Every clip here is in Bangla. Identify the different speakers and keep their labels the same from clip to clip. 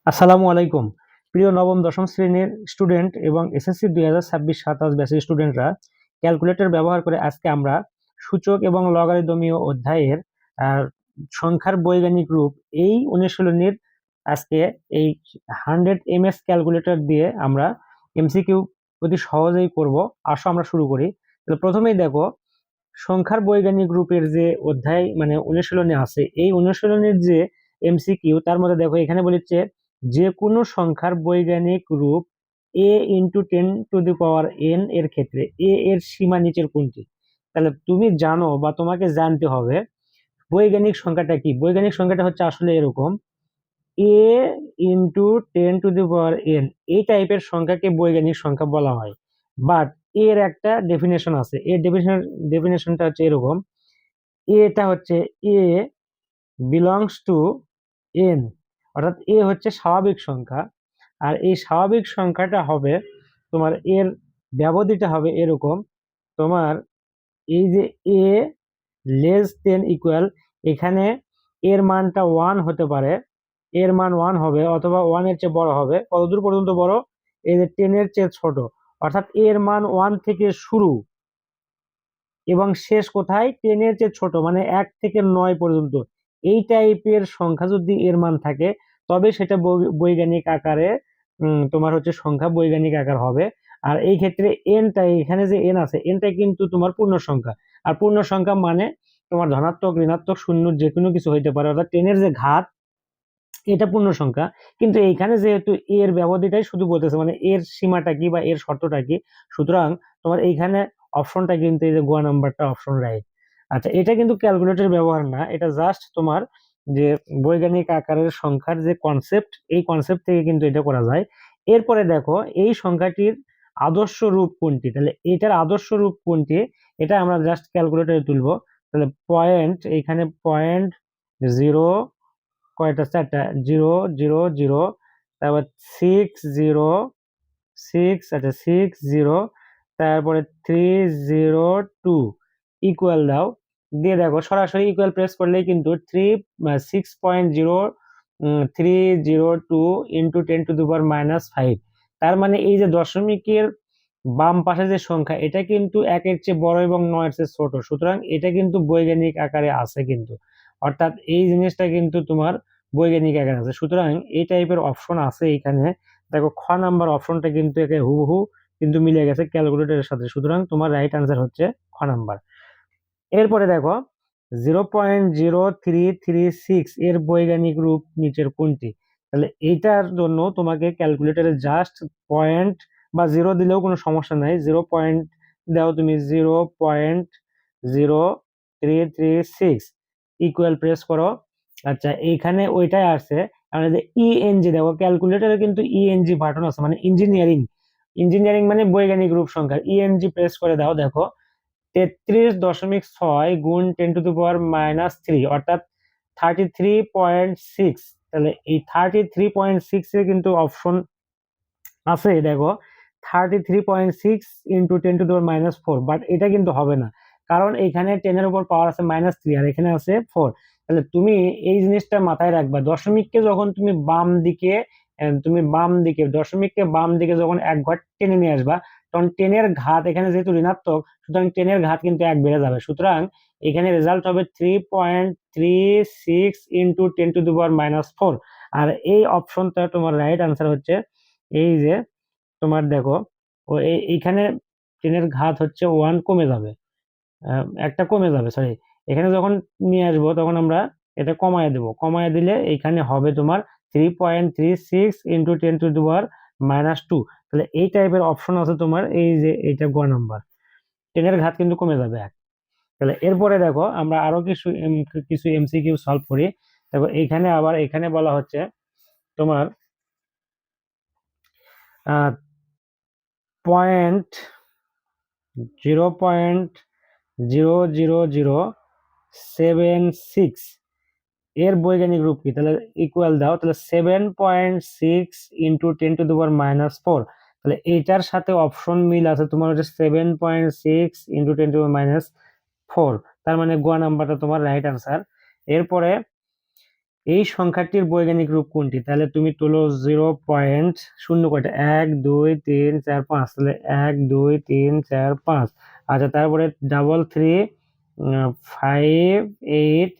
Speaker 1: আসসালামু আলাইকুম। প্রিয় নবম দশম শ্রেণীর স্টুডেন্ট এবং এসএসসি 2026-27 ব্যাচের স্টুডেন্টরা, ক্যালকুলেটর ব্যবহার করে আজকে আমরা সূচক এবং লগারিদমীয় অধ্যায়ের সংখ্যার বৈজ্ঞানিক রূপ এই অনুশীলনীর আজকে এই 100 ms ক্যালকুলেটর দিয়ে আমরা এমসিকিউ অতি সহজেই করব। আসো আমরা শুরু করি। তাহলে প্রথমেই দেখো, সংখ্যার বৈজ্ঞানিক রূপের যে অধ্যায় মানে অনুশীলনী আছে, এই অনুশীলনীর যে এমসিকিউ তার মধ্যে দেখো এখানে বলেছে যে কোনো সংখ্যার বৈজ্ঞানিক রূপ a × 10⁻n এর ক্ষেত্রে এ এর সীমা নিচের কোনটি। তাহলে তুমি জানো বা তোমাকে জানতে হবে বৈজ্ঞানিক সংখ্যাটা কি। বৈজ্ঞানিক সংখ্যাটা হচ্ছে আসলে এরকম, a × 10⁻n। এই টাইপের সংখ্যাকে বৈজ্ঞানিক সংখ্যা বলা হয়। বাট এর একটা ডেফিনেশন আছে। এর ডেফিনেশনটা হচ্ছে এরকম, এটা হচ্ছে এ বিলংস টু এন, অর্থাৎ এ হচ্ছে স্বাভাবিক সংখ্যা। আর এই স্বাভাবিক সংখ্যাটা হবে তোমার, এর ব্যবধিটা হবে এরকম, তোমার এই যে এ লেস দেন ইকুয়াল, এখানে এর মানটা 1 হতে পারে, এর মান 1 হবে অথবা 1 এর চেয়ে বড় হবে। কতদূর পর্যন্ত বড়? এই যে 10 এর চেয়ে ছোট, অর্থাৎ এর মান 1 থেকে শুরু এবং শেষ কোথায়? 10 এর চেয়ে ছোট, মানে 1 থেকে 9 পর্যন্ত। এই টাইপের সংখ্যা যদি এর মান থাকে তবে সেটা বৈজ্ঞানিক আকারে তোমার হচ্ছে সংখ্যা বৈজ্ঞানিক আকার হবে। আর এই ক্ষেত্রে এনটা, এখানে যে এন আছে, এনটা কিন্তু তোমার পূর্ণ সংখ্যা। আর পূর্ণ সংখ্যা মানে তোমার ধনাত্মক, ঋণাত্মক, শূন্য যে কোনো কিছু হইতে পারে, অর্থাৎ 10 এর যে ঘাত এটা পূর্ণ সংখ্যা। কিন্তু এইখানে যেহেতু এর ব্যবধিটাই শুধু বলতেছে, মানে এর সীমাটা কি বা এর শর্তটা কি, সুতরাং তোমার এইখানে অপশনটা কিন্তু এই যে গ নাম্বারটা অপশন রাইট। আচ্ছা, এটা কিন্তু ক্যালকুলেটর ব্যবহার না, এটা জাস্ট তোমার যে বৈজ্ঞানিক আকারের সংখ্যার যে কনসেপ্ট, এই কনসেপ্ট থেকে কিন্তু এটা করা যায়। এরপরে দেখো এই সংখ্যাটির আদর্শ রূপ কোনটি। তাহলে এটার আদর্শ রূপ কোনটি এটা আমরা জাস্ট ক্যালকুলেটরে তুলবো। তাহলে পয়েন্ট, এইখানে 0, কয়টা? 4টা, 0 0 0, তারপর 6 0 6, আচ্ছা 6 0, তারপরে 3 0 2 ইকুয়াল দাও, দিয়ে দেখো সরাসরি ইকুয়াল প্রেস করলেই কিন্তু 6.0302 ইন্টু 10⁻⁵। তার মানে এই যে দশমিকের বাম পাশে যে সংখ্যা, এটা কিন্তু 1 এর চেয়ে বড় এবং 9 এর চেয়ে ছোট, সুতরাং এটা কিন্তু বৈজ্ঞানিক আকারে আছে কিন্তু, অর্থাৎ এই জিনিসটা কিন্তু তোমার বৈজ্ঞানিক আকারে আছে। সুতরাং এই টাইপের অপশন আছে এখানে। দেখো খ নাম্বার অপশনটা কিন্তু একে হুবহু কিন্তু মিলে গেছে ক্যালকুলেটরের সাথে, সুতরাং তোমার রাইট আনসার হচ্ছে খ নাম্বার। এরপরে দেখো 0.0336 এর বৈজ্ঞানিক রূপ নিচের কোনটি। তাহলে এইটার জন্য তোমাকে ক্যালকুলেটরে জাস্ট পয়েন্ট বা 0 দিলেও কোনো সমস্যা নাই, 0 পয়েন্ট দাও তুমি, 0.0336 ইকুয়াল প্রেস করো। আচ্ছা, এইখানে ওইটাই আসছে। আমরা যে ইএনজি দেখো, ক্যালকুলেটরে কিন্তু ইএনজি বাটন আছে, মানে ইঞ্জিনিয়ারিং, ইঞ্জিনিয়ারিং মানে বৈজ্ঞানিক রূপ সংখ্যা। ইএনজি প্রেস করে দাও, দেখো 33.6 গুণ 10⁻³ অর্থাৎ 33.6। তাহলে এই 33.6 এর কিন্তু অপশন আছে, দেখো 33.6 ইন্টু 10⁻⁴, বাট এটা কিন্তু হবে না, কারণ এখানে 10 এর উপর পাওয়ার আছে -3 আর এখানে আছে 4। তাহলে তুমি এই জিনিসটা মাথায় রাখবা, দশমিককে যখন তুমি বাম দিকে, দশমিককে বাম দিকে যখন এক ঘর টেনে নিয়ে আসবা, তখন 10 এর ঘাত এখানে যেহেতু ঋণাত্মক, সুতরাং 10 এর ঘাত কিন্তু 1 বেড়ে যাবে। সুতরাং এখানে রেজাল্ট হবে 3.36 ইন্টু 10⁻⁴। আর এই অপশনটা তোমার রাইট আনসার হচ্ছে এই যে তোমার দেখো, ও এইখানে 10 এর ঘাত হচ্ছে 1 কমে যাবে, একটা কমে যাবে, সরি। এখানে যখন নিয়ে আসবো তখন আমরা এটা কমায় দেব, কমায় দিলে এখানে হবে তোমার 3.36 ইন্টু 10⁻⁻²। তাহলে এই টাইপের অপশন আছে তোমার, এই যে এইটা গ নাম্বার, 10 এর ঘাত কিন্তু কমে যাবে 1। তাহলে এরপরে দেখো আমরা আরো কিছু এমসিকিউ সলভ করি। দেখো এইখানে আবার এখানে বলা হচ্ছে তোমার পয়েন্ট 0.00076 এর বৈজ্ঞানিক রূপ কি। তাহলে ইকুয়াল দাও, তাহলে 7.6 ইন্টু 10⁻⁴। তাহলে এইটার সাথে অপশন মিল আছে তোমার হচ্ছে 7.6 ইন্টু 10⁻⁴, তার মানে গ নাম্বারটা তোমার রাইট আনসার। এরপরে এই সংখ্যাটির বৈজ্ঞানিক রূপ কোনটি? তাহলে তুমি তোলো 0.0 কয়টা, 1 2 3 4 5, তাহলে 1 2 3 4 5। আচ্ছা, তারপরে 3 3 5 8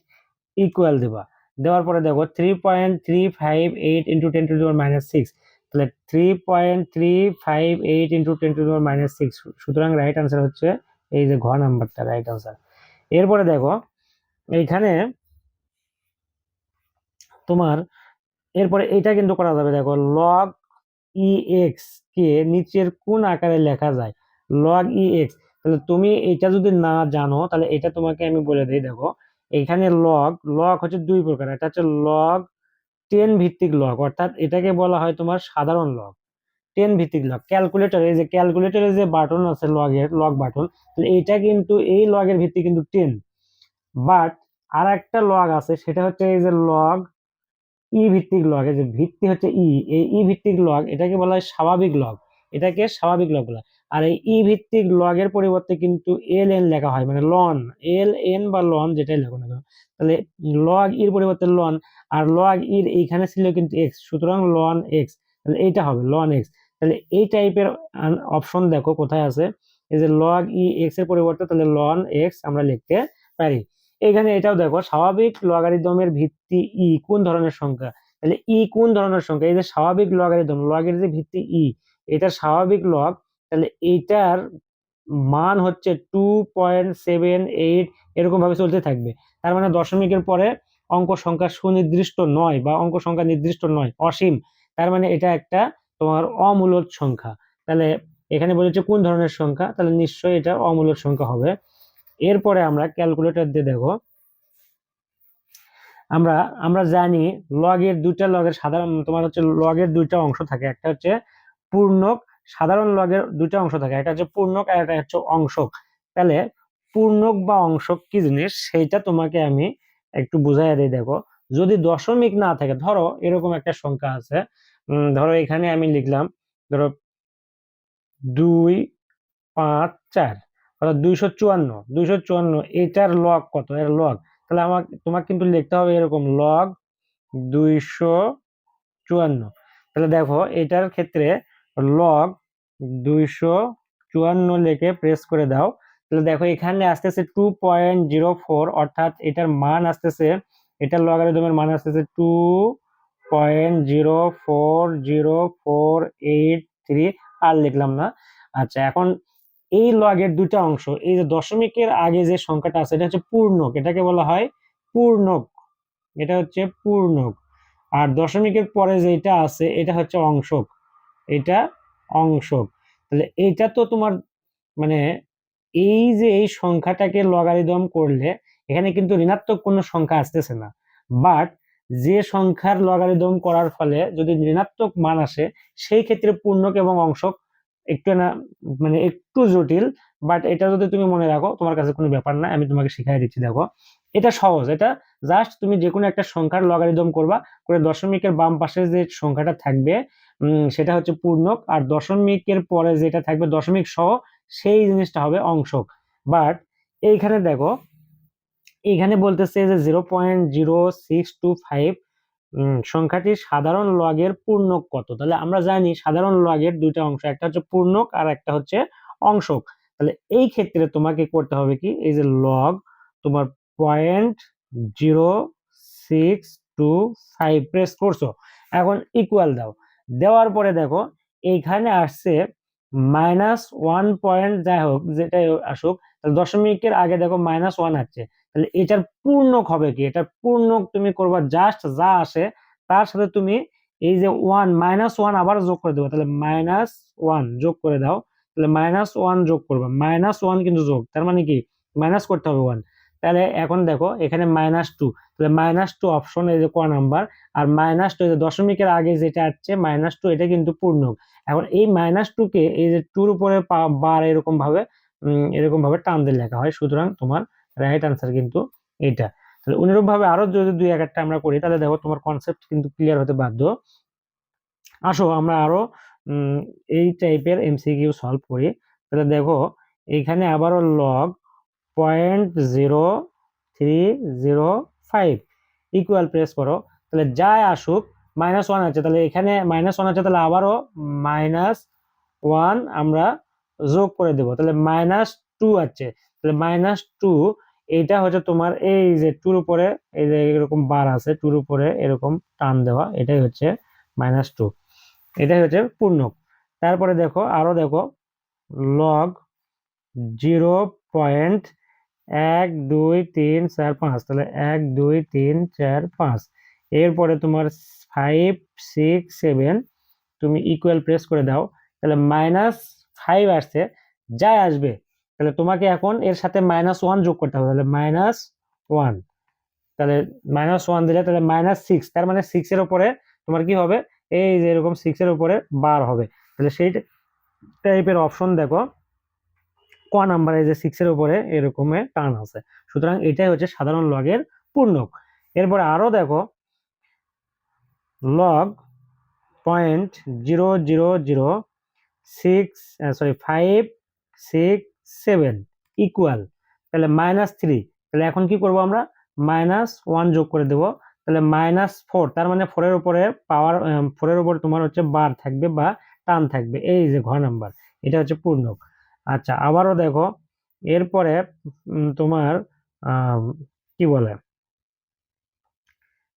Speaker 1: ইকুয়াল দেবা। দেওয়ার পরে দেখো 3.358 ইন্টু 10⁻⁶, তাহলে 3.358 ইন্টু 10⁻⁶। সুতরাং রাইট আনসার হচ্ছে এই যে ঘ নাম্বারটা রাইট আনসার। এরপরে দেখো এইখানে তোমার এরপরে এটা কিন্তু করা যাবে। দেখো লগ ই এক্স কে নিচের কোন আকারে লেখা যায়? লগ ই এক্স, তাহলে তুমি এটা যদি না জানো তাহলে এটা তোমাকে আমি বলে দিই। দেখো এখানে লগ লগ হচ্ছে দুই প্রকার, একটা হচ্ছে লগ 10 ভিত্তিক লগ, অর্থাৎ এটাকে বলা হয় তোমার সাধারণ লগ। 10 ভিত্তিক লগ ক্যালকুলেটর, এই যে ক্যালকুলেটরের যে বাটন আছে লগের লগ বাটন, তাহলে এটা কিন্তু এই লগের ভিত্তি কিন্তু 10। বাট আর একটা লগ আছে, সেটা হচ্ছে এই যে লগ ই ভিত্তিক লগ, এই যে ভিত্তি হচ্ছে ই, এই ই ভিত্তিক লগ এটাকে বলা হয় স্বাভাবিক লগ, এটাকে স্বাভাবিক লগ বলা হয়। আর এই ই ভিত্তিক লগের পরিবর্তে কিন্তু এল এন লেখা হয়, মানে লন, এল এন বা লন যেটাই লেখো না কেন। তাহলে লগ ইর পরিবর্তে লন, আর লগ ইর এইখানে ছিল কিন্তু এক্স, সুতরাং লন এক্স, তাহলে এইটা হবে লন এক্স। তাহলে এই টাইপের অপশন দেখো কোথায় আছে, এই যে লগ ই এক্স এর পরিবর্তে তাহলে লন এক্স আমরা লিখতে পারি। এখানে এটাও দেখো স্বাভাবিক লগারিদমের ভিত্তি ই কোন ধরনের সংখ্যা, তাহলে ই কোন ধরনের সংখ্যা, এই যে স্বাভাবিক লগারিদম, লগের যে ভিত্তি ই, এটা স্বাভাবিক লগ, তাহলে এইটার মান হচ্ছে 2.78 এরকম ভাবে চলতে থাকবে। তার মানে দশমিকের পরে অঙ্ক সংখ্যা সুনির্দিষ্ট নয় বা অঙ্ক সংখ্যা নির্দিষ্ট নয়, অসীম। তার মানে এটা একটা তোমার অমূলদ সংখ্যা। তাহলে এখানে বলেছে কোন ধরনের সংখ্যা, তাহলে নিশ্চয়ই এটা অমূলদ সংখ্যা হবে। এরপরে আমরা ক্যালকুলেটর দিয়ে দেখো, আমরা আমরা জানি লগের সাধারণ তোমার হচ্ছে লগের দুইটা অংশ থাকে, একটা হচ্ছে পূর্ণক, সাধারণ লগের দুইটা অংশ থাকে, একটা হচ্ছে পূর্ণক আর একটা হচ্ছে অংশক। তাহলে পূর্ণক বা অংশক কি জিনিস সেইটা তোমাকে আমি একটু বুঝাইয়া দিই। দেখো যদি দশমিক না থাকে, ধরো এরকম একটা সংখ্যা আছে, ধরো এখানে আমি লিখলাম, ধরো 254, অর্থাৎ 254, এটার লগ কত, এর লগ, তাহলে তোমাকে কিন্তু লিখতে হবে এরকম লগ 254। তাহলে দেখো এটার ক্ষেত্রে লগ 254 লিখে প্রেস করে দাও, তাহলে দেখো এখানে আসতেছে 2.04, অর্থাৎ এটার মান আসতেছে, এটার লগারিদমের মান আসতেছে 2.04048 আর লিখলাম না। আচ্ছা, এখন এই লগের দুইটা অংশ, এই যে দশমিকের আগে যে সংখ্যাটা আছে এটা হচ্ছে পূর্ণক, এটাকে বলা হয় পূর্ণক, এটা হচ্ছে পূর্ণক। আর দশমিকের পরে যেটা আছে এটা হচ্ছে অংশক, এটা অংশক। তাহলে এইটা তো তোমার মানে এই যে এই সংখ্যাটাকে লগারিদম করলে এখানে কিন্তু ঋণাত্মক কোনো সংখ্যা আসতেছে না, বাট যে সংখ্যার লগারিদম করার ফলে যদি ঋণাত্মক মান আসে সেই ক্ষেত্রে পূর্ণক এবং অংশক একটু না মানে একটু জটিল। বাট এটা যদি তুমি মনে রাখো তোমার কাছে কোনো ব্যাপার না, আমি তোমাকে শিখাই দিচ্ছি। দেখো এটা সহজ, এটা জাস্ট তুমি যে কোনো একটা সংখ্যার লগারিদম করবা, করে দশমিকের বাম পাশে যে সংখ্যাটা থাকবে সেটা হচ্ছে পূর্ণক, আর দশমিকের পরে যেটা থাকবে দশমিক সহ সেই জিনিসটা হবে অংশক। বাট এইখানে দেখো এইখানে বলতেছে যে 0.0625 সংখ্যাটির সাধারণ লগের পূর্ণক কত। তাহলে আমরা জানি সাধারণ লগের দুইটা অংশ, একটা হচ্ছে পূর্ণক আর একটা হচ্ছে অংশক। তাহলে এই ক্ষেত্রে তোমাকে করতে হবে কি, এই যে লগ তোমার 0.0625 প্রেস করছো, এখন ইকুয়াল দাও। দেওয়ার পরে দেখো এইখানে আসছে -1 পয়েন্ট, যাই হোক যেটাই আসুক, দশমিকের আগে দেখো -1 আসছে। তাহলে এটার পূর্ণক হবে কি, এটার পূর্ণক তুমি করবা জাস্ট যা আসে তার সাথে তুমি এই যে -1 আবার যোগ করে দেবো, তাহলে -1 যোগ করে দাও। তাহলে -1 যোগ করবা, -1 কিন্তু যোগ, তার মানে কি মাইনাস করতে হবে 1। তাহলে এখন দেখো এখানে -2, তাহলে -2 অপশন, এই যে ক নাম্বার। আর -2 এই যে দশমিকের আগে যেটা আসছে -2 এটা কিন্তু পূর্ণক। এখন এই -2 কে এই যে 2 উপরে বার এরকম ভাবে টান দিয়ে লেখা হয়, সুতরাং তোমার রাইট আনসার কিন্তু এটা। তাহলে অনুরূপ ভাবে আরো যদি দুই একটা আমরা করি তাহলে দেখো তোমার কনসেপ্ট কিন্তু ক্লিয়ার হতে বাধ্য। আসো আমরা আরো এই টাইপের এমসিকিউ সলভ করি। তাহলে দেখো এইখানে আবারও লগ 0.0305 ইকুয়াল প্রেস করো, তাহলে যাই আসুক -1 আছে, তাহলে এখানে -1 আছে, তাহলে আবারও -1 আমরা যোগ করে দেব, তাহলে -2 আছে, তাহলে -2 এইটা হচ্ছে তোমার এই যে 2 উপরে এই যে এরকম বার আছে 2 উপরে এরকম টান দেওয়া, এটাই হচ্ছে -2, এটাই হচ্ছে পূর্ণক। তারপরে দেখো আরো দেখো লগ 0.12345, তাহলে 12345, এরপরে তোমার 567 তুমি ইকুয়াল প্রেস করে দাও, তাহলে -5 আসছে, যাই আসবে তাহলে তোমাকে এখন এর সাথে -1 যোগ করতে হবে, তাহলে -1, তাহলে -1 দিলে তাহলে -6, তার মানে 6 এর উপরে তোমার কি হবে, এই যে এরকম 6 এর উপরে বার হবে, তাহলে সেই টাইপের অপশন দেখো ক নাম্বারে যে 6 এর উপরে এরকমের টান আছে। সুতরাং এটাই হচ্ছে সাধারণ লগের পূর্ণক। এরপরে আরো দেখো লগ 567 ইকুয়াল, তাহলে -3, তাহলে এখন কি করব আমরা -1 যোগ করে দেব, তাহলে -4, তার মানে 4 এর উপরে পাওয়ার 4 এর উপরে তোমার হচ্ছে বার থাকবে বা টান থাকবে, এই যে ঘ নাম্বার, এটা হচ্ছে পূর্ণক। আচ্ছা আবারও দেখো এরপরে তোমার কি বলে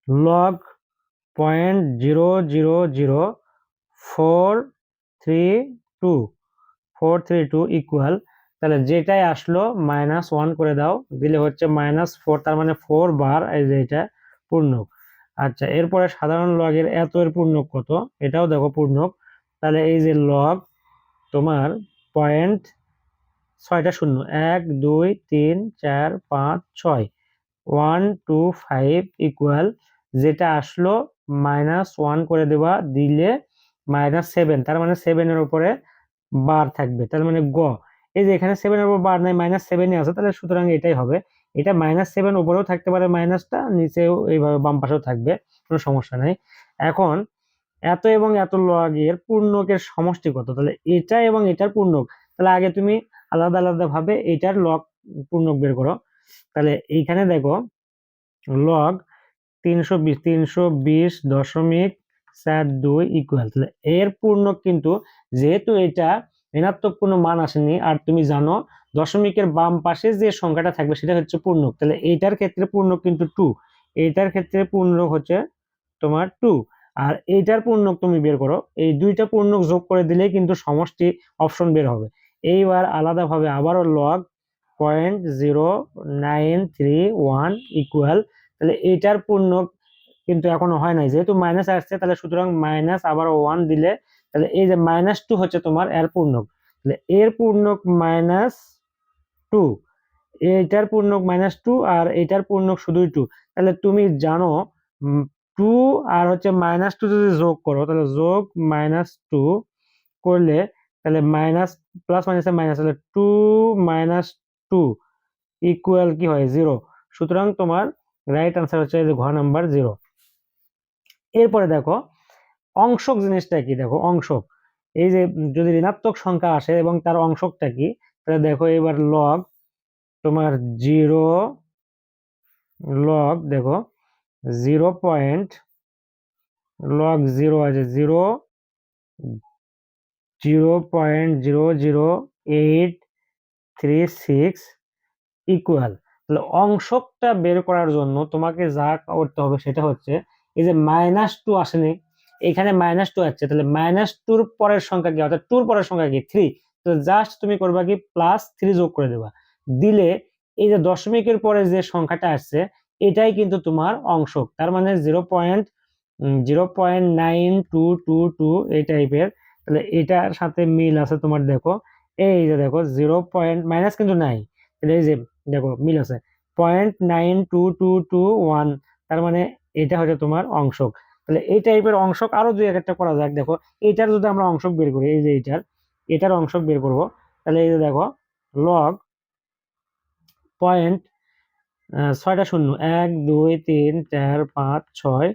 Speaker 1: লগ 0.000432 ইকুয়াল, তাহলে যেটাই আসলো -1 করে দাও, দিলে হচ্ছে -4, তার মানে 4 বার এই যে এটা পূর্ণক। আচ্ছা এরপরে সাধারণ লগের এত এর পূর্ণক কত, এটাও দেখো পূর্ণক, তাহলে এই যে লগ তোমার পয়েন্ট 6টা শূন্য 1 2 3 4 5 6 125 ইকুয়াল, যেটা আসলো -1 করে দেওয়া, দিলে -7, তার মানে 7 এর উপরে বার থাকবে, তার মানে গ, এই যে এখানে 7 এর উপর বার নাই -7ই আছে, তাহলে সুতরাং এটাই হবে, এটা -7 উপরেও থাকতে পারে, মাইনাসটা নিচেও এইভাবে বাম পাশেও থাকবে, কোনো সমস্যা নাই। এখন এত এবং এত লগের পূর্ণকের সমষ্টি কত, তাহলে এটা এবং এটার পূর্ণক, তাহলে আগে তুমি আলাদা আলাদা ভাবে এটার লগ পূর্ণক বের করো, তাহলে এইখানে দেখো লগ 320.42 ইকুয়াল, তাহলে এর পূর্ণক কিন্তু যেহেতু এটা ঋণাত্মক কোনো মান আসেনি, আর তুমি জানো দশমিকের বাম পাশে যে সংখ্যাটা থাকবে সেটা হচ্ছে পূর্ণক, তাহলে এইটার ক্ষেত্রে পূর্ণক কিন্তু 2, এইটার ক্ষেত্রে পূর্ণক হচ্ছে তোমার 2, আর এইটার পূর্ণক তুমি বের করো, এই দুইটা পূর্ণক যোগ করে দিলে কিন্তু সমষ্টি অপশন বের হবে। এইবার আলাদাভাবে আবারও লগ 0.0931 ইকুয়াল, তাহলে এইটার পূর্ণক কিন্তু এখনো হয় নাই, যেহেতু মাইনাস আসছে, তাহলে সুতরাং মাইনাস আবার 1 দিলে, তাহলে এই যে -2 হচ্ছে তোমার এর পূর্ণক, তাহলে এর পূর্ণক -2, এইটার পূর্ণক -2, আর এইটার পূর্ণক শুধুই 2, তাহলে তুমি জানো 2 আর হচ্ছে -2 যদি যোগ করো, তাহলে যোগ -2 করলে তাহলে মাইনাস প্লাস মাইনাসে মাইনাস, তাহলে 2 -2 ইকুয়াল কি হয় 0, সুতরাং তোমার রাইট আনসার হচ্ছে ঘ নাম্বার 0। এরপরে দেখো অংশক জিনিসটা কি, দেখো অংশক, এই যে যদি ঋণাত্মক সংখ্যা আসে এবং তার অংশকটা কি, তাহলে দেখো এবার লগ তোমার 0, লগ দেখো 0 পয়েন্ট লগ 0 আছে 0.00836 ইকুয়াল, তাহলে অংশকটা বের করার জন্য তোমাকে যা করতে হবে সেটা হচ্ছে এই যে -2 আসেনি, এখানে -2 আছে, তাহলে -2 পরের সংখ্যা কি, অর্থাৎ 2 পরের সংখ্যা কি 3, তো জাস্ট তুমি করবা কি +3 যোগ করে দেবা, দিলে এই যে দশমিকের পরে যে সংখ্যাটা আসছে এটাই কিন্তু তোমার অংশক, তার মানে 0.9222 এই টাইপের, তাহলে এটার সাথে মিল আছে তোমার, দেখো এই যে দেখো 0 পয়েন্ট মাইনাস কিন্তু নাই, তাহলে এই যে দেখো মিল আছে 0.92221, তার মানে এটা হচ্ছে তোমার অংশক। তাহলে এই টাইপের অংশক আরো দুই একটা করা যাক, দেখো এইটার যদি আমরা অংশক বের করি, এই যে এটার অংশক বের করব, তাহলে এই যে দেখো লগ পয়েন্ট 6টা শূন্য 1 2 3 4 5 6,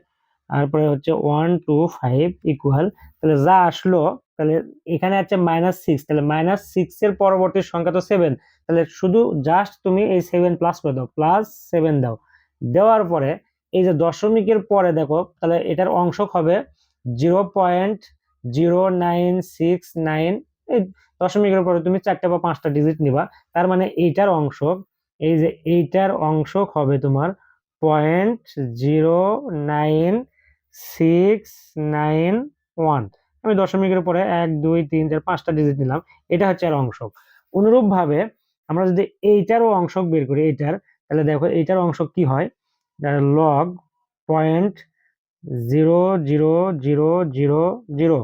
Speaker 1: তারপরে হচ্ছে 125 ইকুয়াল, তাহলে যা আসলো, তাহলে এখানে আছে -6, তাহলে -6 এর পরবর্তী সংখ্যা তো 7, তাহলে শুধু জাস্ট তুমি এই 7 প্লাস করে দাও, +7 দাও, দেওয়ার পরে এই যে দশমিকের পরে দেখো, তাহলে এটার অংশক হবে 0.0969। এই দশমিকের পরে তুমি 4টা বা 5টা ডিজিট নিবা, তার মানে এইটার অংশক, এই যে এইটার অংশক হবে তোমার 0.9691। আমি দশমিকের পরে 1 2 3 4 5টা ডিজিট নিলাম, এটা হচ্ছে এর অংশক। অনুরূপ ভাবে আমরা যদি এইটারও অংশক বের করি, এইটার, তাহলে দেখো এইটার অংশক কি হয়, লগ 0.0000,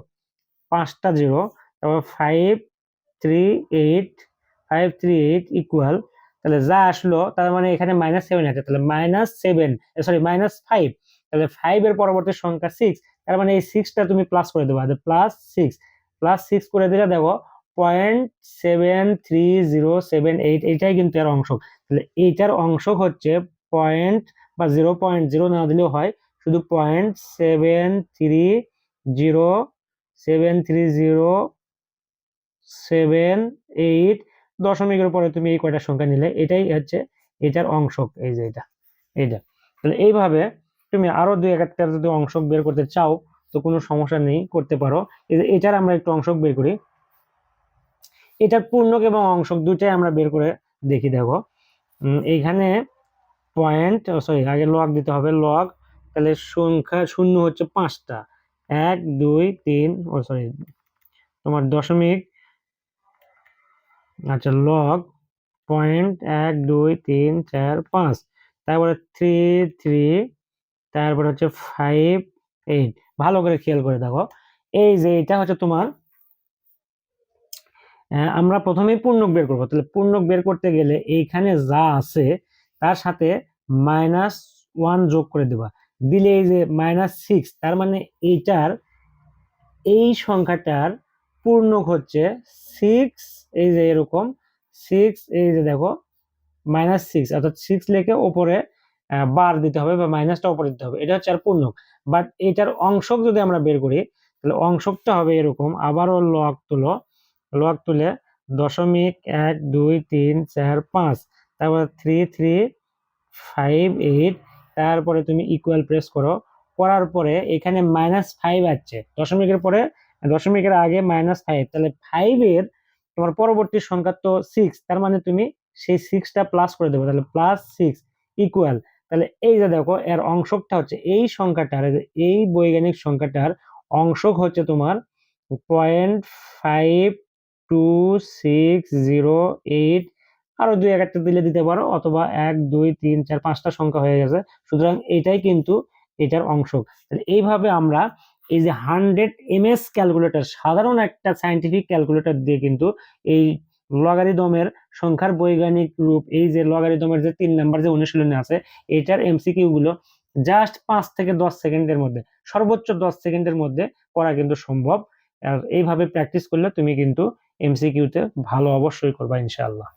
Speaker 1: 5টা 0, তারপর 538 ইকুয়াল, তাহলে যা আসলো তার মানে এখানে -7 আছে, তাহলে -7, সরি -5, তাহলে 5 এর পরবর্তী সংখ্যা 6, তার মানে এই 6টা তুমি প্লাস করে দেবা, +6 করে দিলে দেখো 0.73078, এটাই কিন্তু এর অংশক। তাহলে এইটার অংশক হচ্ছে পয়েন্ট বা 0.0 না দিলেও হয়, শুধু 0.73078। দশমিকের পরে তুমি এই কয়টা সংখ্যা নিলে, এটাই হচ্ছে এটার অংশক। এই যে এইটা তাহলে এইভাবে তুমি আরো 2-1টা যদি অংশক বের করতে চাও তো কোনো সমস্যা নেই, করতে পারো। এটার আমরা একটু অংশক বের করি, এটার পূর্ণক এবং অংশক দুইটাই আমরা বের করে দেখি। দেখো এইখানে আগে লগ দিতে হবে, লগ, তাহলে সংখ্যা শূন্য হচ্ছে 5টা, 1 2 3, তোমার দশমিক, আচ্ছা লগ 0.1 2 3 4 5, তারপরে 3 3, তারপরে হচ্ছে 5 8। ভালো করে খেয়াল করে দেখো, এই যে এটা হচ্ছে তোমার, আমরা প্রথমেই পূর্ণক বের করবো, তাহলে পূর্ণক বের করতে গেলে এইখানে যা আছে তার সাথে -1 যোগ করে দেবা, দিলে এই যে -6, তার মানে এইটার, এই সংখ্যাটার পূর্ণক হচ্ছে 6, এই যে এরকম 6, এই যে দেখো -6, অর্থাৎ 6 লিখে উপরে বার দিতে হবে বা মাইনাসটা উপরে দিতে হবে, এটা হচ্ছে আর পূর্ণক। বাট এটার অংশক যদি আমরা বের করি, তাহলে অংশকটা হবে এরকম, আবারও লগ তুলো, লগ তুলে 0.1 2 3 4 5, তারপর 3 3 5 8, তারপরে তুমি ইকুয়াল প্রেস করো, করার পরে এখানে -5 আসছে দশমিকের পরে, দশমিকের আগে -5, তাহলে 5 এর তোমার পরবর্তী সংখ্যা তো 6, তার মানে তুমি সেই 6টা প্লাস করে দেবে, তাহলে +6 ইকুয়াল, তাহলে এই যে দেখো এর অংশকটা হচ্ছে এই সংখ্যাটার, এই বৈজ্ঞানিক সংখ্যাটার অংশক হচ্ছে তোমার 0.52608। আরো 2-1টা দিলে দিতে পারো, অথবা 1 2 3 4 5টা সংখ্যা হয়ে গেছে, সুতরাং এটাই কিন্তু এটার অংশক। তাহলে এইভাবে আমরা এই যে 100 ms ক্যালকুলেটর, সাধারণ একটা সায়েন্টিফিক ক্যালকুলেটর দিয়ে কিন্তু এই লগারিদমের সংখ্যার বৈজ্ঞানিক রূপ, এই যে লগারিদমের যে 3 নাম্বার যে অনুশীলনে আছে, এটার এমসিকিউ গুলো জাস্ট 5 থেকে 10 সেকেন্ডের মধ্যে, সর্বোচ্চ 10 সেকেন্ডের মধ্যে করা কিন্তু সম্ভব। আর এইভাবে প্র্যাকটিস করলে তুমি কিন্তু এমসিকিউতে ভালো অবশ্যই করবা ইনশাআল্লাহ।